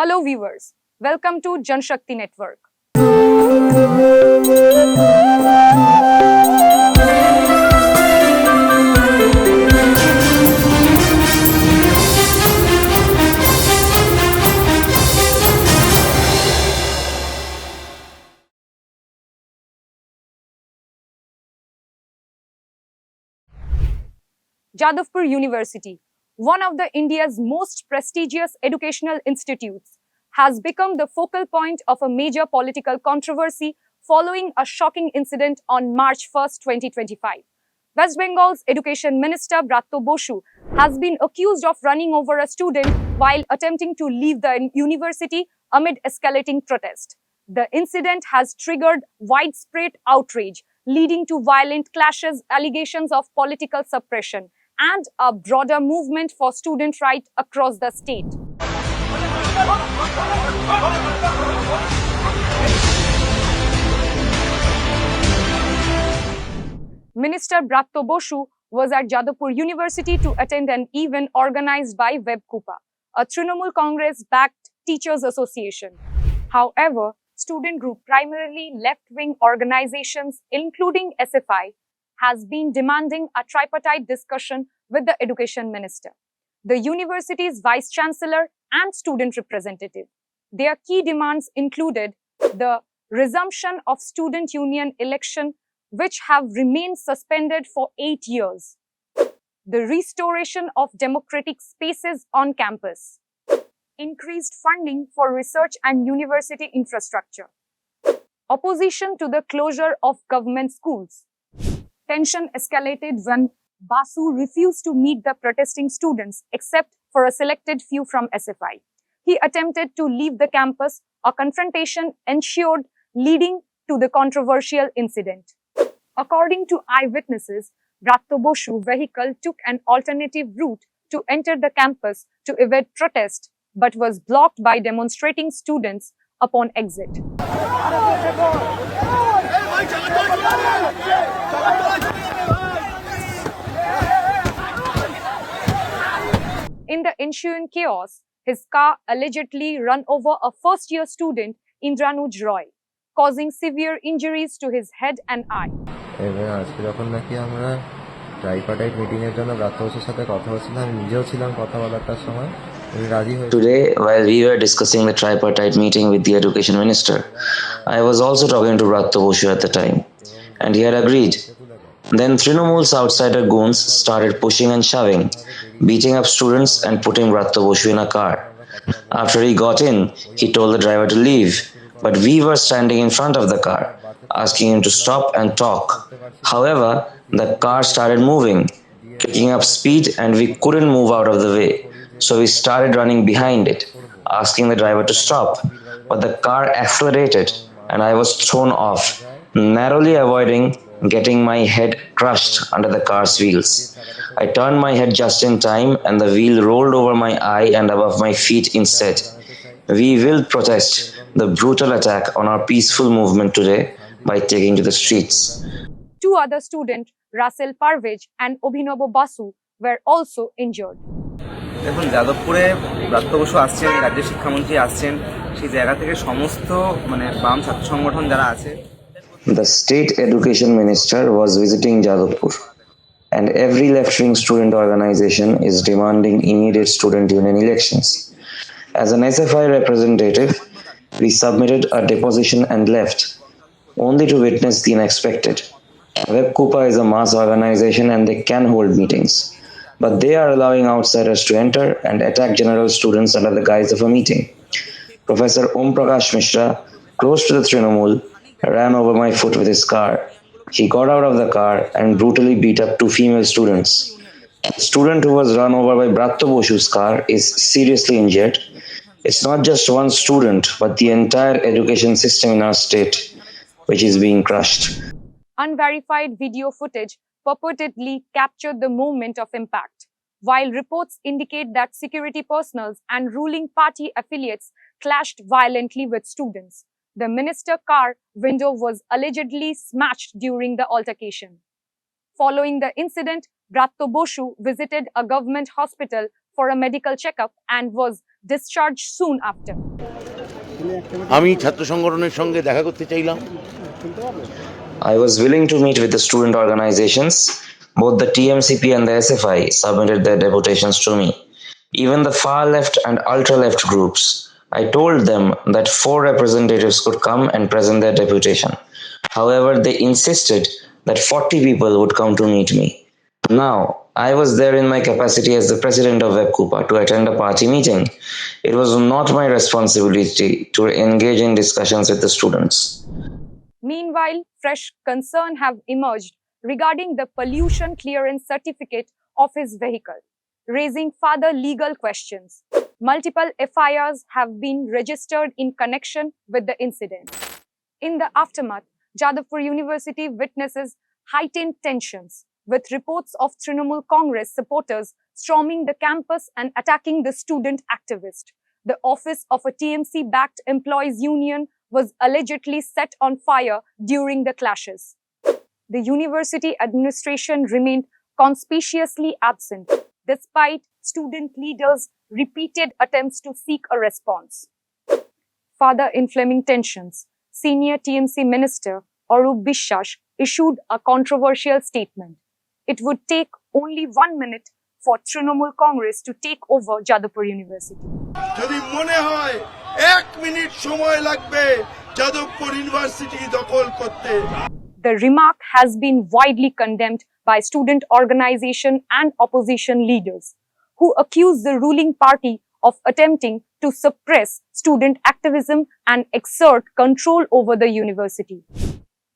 Hello viewers, welcome to Janshakti Network. Jadavpur University, one of India's most prestigious educational institutes, has become the focal point of a major political controversy following a shocking incident on March 1, 2025. West Bengal's Education Minister Bratya Basu has been accused of running over a student while attempting to leave the university amid escalating protest. The incident has triggered widespread outrage, leading to violent clashes, allegations of political suppression, and a broader movement for student rights across the state. Minister Bratya Basu was at Jadavpur University to attend an event organized by Webkupa, a Trinamool Congress-backed teachers association. However, student group, primarily left-wing organizations, including SFI, has been demanding a tripartite discussion with the education minister, the university's vice chancellor, and student representative. Their key demands included the resumption of student union election, which have remained suspended for 8 years, the restoration of democratic spaces on campus, increased funding for research and university infrastructure, opposition to the closure of government schools. Tension escalated when Basu refused to meet the protesting students except for a selected few from SFI. He attempted to leave the campus. A confrontation ensued, leading to the controversial incident. According to eyewitnesses, Bratya Basu vehicle took an alternative route to enter the campus to evade protest, but was blocked by demonstrating students upon exit. In the ensuing chaos, his car allegedly ran over a first-year student, Indranuj Roy, causing severe injuries to his head and eye. Today, while we were discussing the tripartite meeting with the education minister, I was also talking to Bratya Basu at the time, and he had agreed. Then Trinamool's outsider goons started pushing and shoving, beating up students and putting Bratya Basu in a car. After he got in, he told the driver to leave, but we were standing in front of the car, asking him to stop and talk. However, the car started moving, picking up speed, and we couldn't move out of the way. So we started running behind it, asking the driver to stop, but the car accelerated and I was thrown off, narrowly avoiding getting my head crushed under the car's wheels. I turned my head just in time and the wheel rolled over my eye and above my feet instead. We will protest the brutal attack on our peaceful movement today by taking to the streets. Two other students, Parvez and Abhinav Basu, were also injured. দেখুন যাদবপুরে ব্রাত্য বসু আসছেন, রাজ্যের শিক্ষামন্ত্রী আসছেন, সেই জায়গা থেকে সমস্ত বাম ছাত্র সংগঠন যারা আছে। The state education minister was visiting Jadavpur, and every left-wing student organization is demanding immediate student union elections. As an SFI representative, we submitted a deposition and left, only to witness the unexpected. Webkupa is a mass organization and they can hold meetings, but they are allowing outsiders to enter and attack general students under the guise of a meeting. Professor Om Prakash Mishra, close to the Trinamool, ran over my foot with his car. He got out of the car and brutally beat up two female students. The student who was run over by Bratya Basu's car is seriously injured. It's not just one student, but the entire education system in our state, which is being crushed. Unverified video footage purportedly captured the moment of impact, while reports indicate that security personnel and ruling party affiliates clashed violently with students. The minister's car window was allegedly smashed during the altercation. Following the incident, Bratya Basu visited a government hospital for a medical checkup and was discharged soon after. আমি ছাত্র সংগঠনের সঙ্গে দেখা করতে চাইলাম। I was willing to meet with the student organizations. Both the TMCP and the SFI submitted their deputations to me. Even the far left and ultra left groups. I told them that 4 representatives could come and present their deputation. However, they insisted that 40 people would come to meet me. Now, I was there in my capacity as the president of WebKupa to attend a party meeting. It was not my responsibility to engage in discussions with the students. Meanwhile, fresh concern have emerged regarding the pollution clearance certificate of his vehicle, raising further legal questions. Multiple FIRs have been registered in connection with the incident. In the aftermath, Jadavpur University witnesses heightened tensions, with reports of Trinamool Congress supporters storming the campus and attacking the student activist. The office of a TMC-backed employees union was allegedly set on fire during the clashes. The university administration remained conspicuously absent, despite student leaders' repeated attempts to seek a response. Further inflaming tensions, senior TMC minister Erupt issued a controversial statement. It would take only 1 minute for Trinamool Congress to take over Jadavpur University. যদি মনে হয় 1 minute সময় লাগবে Jadavpur university দখল করতে। The remark has been widely condemned by student organization and opposition leaders, who accuse the ruling party of attempting to suppress student activism and exert control over the university.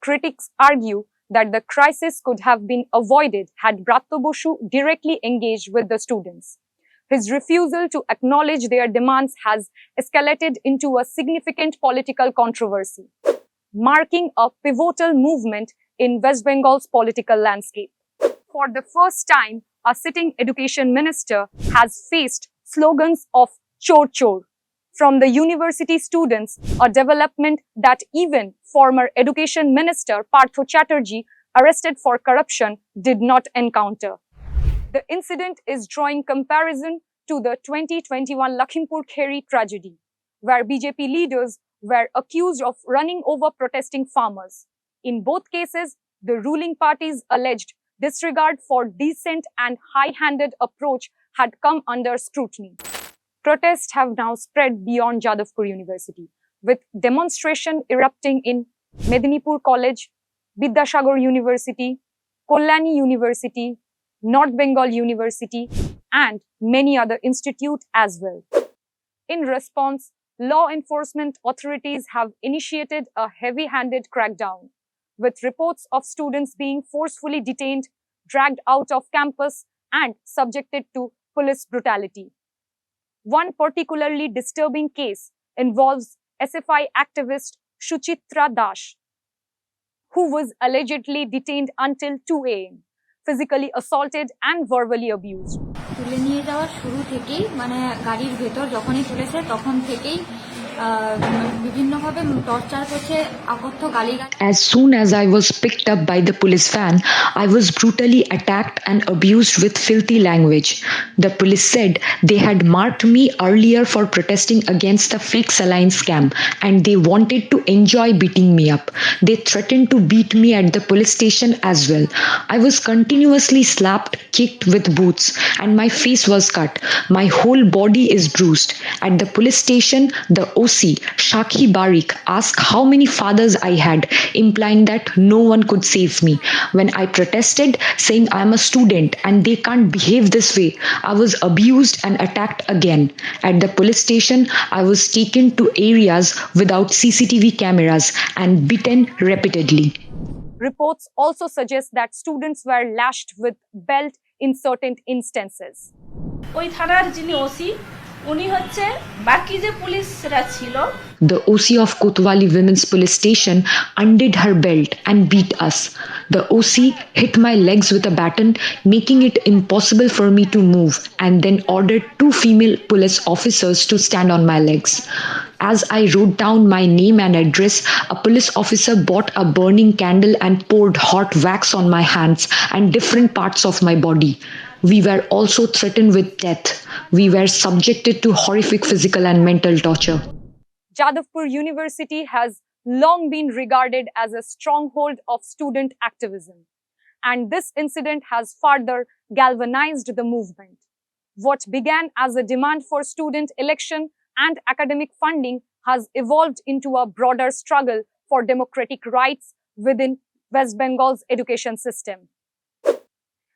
Critics argue that the crisis could have been avoided had Bratya Basu directly engaged with the students. His refusal to acknowledge their demands has escalated into a significant political controversy, marking a pivotal movement in West Bengal's political landscape. For the first time, a sitting education minister has faced slogans of chor chor from the university students, a development that even former education minister Partho Chatterjee, arrested for corruption, did not encounter. The incident is drawing comparison to the 2021 Lakhimpur Kheri tragedy, where BJP leaders were accused of running over protesting farmers. In both cases, the ruling party's alleged disregard for decent and high-handed approach had come under scrutiny. Protests have now spread beyond Jadavpur University, with demonstration erupting in Medinipur College, Vidyasagar University, Kollani University, North Bengal University, and many other institutes as well. In response, law enforcement authorities have initiated a heavy-handed crackdown, with reports of students being forcefully detained, dragged out of campus, and subjected to police brutality. One particularly disturbing case involves SFI activist Suchitra Dash, who was allegedly detained until 2 a.m., physically assaulted and verbally abused. তুলে নিয়ে যাওয়ার শুরু থেকেই মানে গাড়ির ভেতর যখনই তুলেছে তখন থেকেই বিভিন্নভাবে টর্চার করছে, আকথ্য গালিগালাজ। As soon as I was picked up by the police van, I was brutally attacked and abused with filthy language. The police said they had marked me earlier for protesting against the fake saline scam and they wanted to enjoy beating me up. They threatened to beat me at the police station as well. I was continuously slapped, kicked with boots, and my face was cut. My whole body is bruised. At the police station, the OC, Shakhi Barik, asked how many fathers I had, implying that no one could save me. When I protested, saying I'm a student and they can't behave this way, I was abused and attacked again. At the police station, I was taken to areas without CCTV cameras and beaten repeatedly. Reports also suggest that students were lashed with belt in certain instances. ওই থানার যিনি OC উনি হচ্ছে বাকি যে পুলিশরা ছিল The OC of Kotwali Women's Police Station undid her belt and beat us. The OC hit my legs with a baton, making it impossible for me to move, and then ordered 2 female police officers to stand on my legs. As I wrote down my name and address, a police officer brought a burning candle and poured hot wax on my hands and different parts of my body. We were also threatened with death. We were subjected to horrific physical and mental torture. Jadavpur University has long been regarded as a stronghold of student activism, and this incident has further galvanized the movement. What began as a demand for student election and academic funding has evolved into a broader struggle for democratic rights within West Bengal's education system.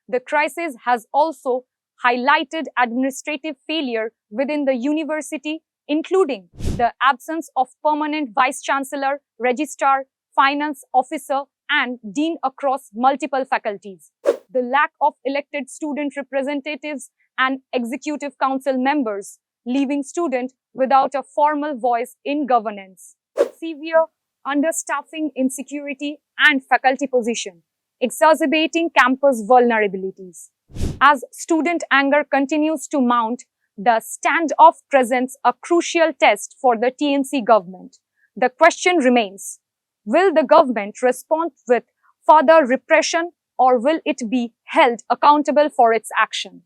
The crisis has also highlighted administrative failure within the university, including the absence of permanent vice-chancellor, registrar, finance officer, and dean across multiple faculties. The lack of elected student representatives and executive council members, leaving students without a formal voice in governance. Severe understaffing, insecurity, and faculty position, exacerbating campus vulnerabilities. As student anger continues to mount, the standoff presents a crucial test for the TNC government. The question remains, will the government respond with further repression or will it be held accountable for its action?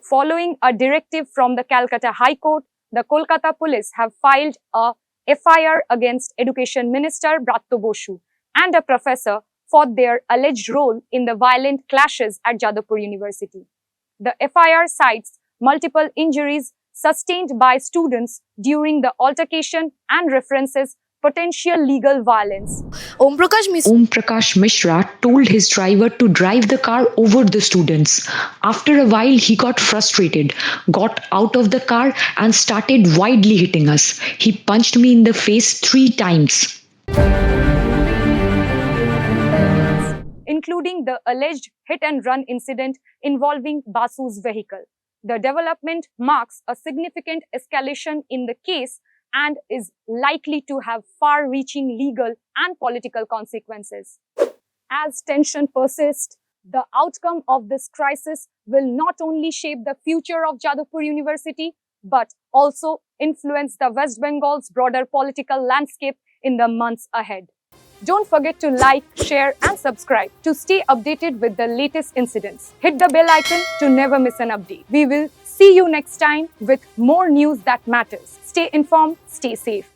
Following a directive from the Calcutta High Court, the Kolkata police have filed a FIR against Education Minister Bratya Basu and a professor for their alleged role in the violent clashes at Jadavpur University. The FIR cites multiple injuries sustained by students during the altercation and references potential legal violence. Om Prakash Mishra told his driver to drive the car over the students. After a while, he got frustrated, got out of the car and started wildly hitting us. He punched me in the face 3 times. Including the alleged hit-and-run incident involving Basu's vehicle. The development marks a significant escalation in the case and is likely to have far-reaching legal and political consequences. As tension persists, the outcome of this crisis will not only shape the future of Jadavpur University, but also influence the West Bengal's broader political landscape in the months ahead. Don't forget to like, share and subscribe to stay updated with the latest incidents. Hit the bell icon to never miss an update. We will see you next time with more news that matters. Stay informed, stay safe.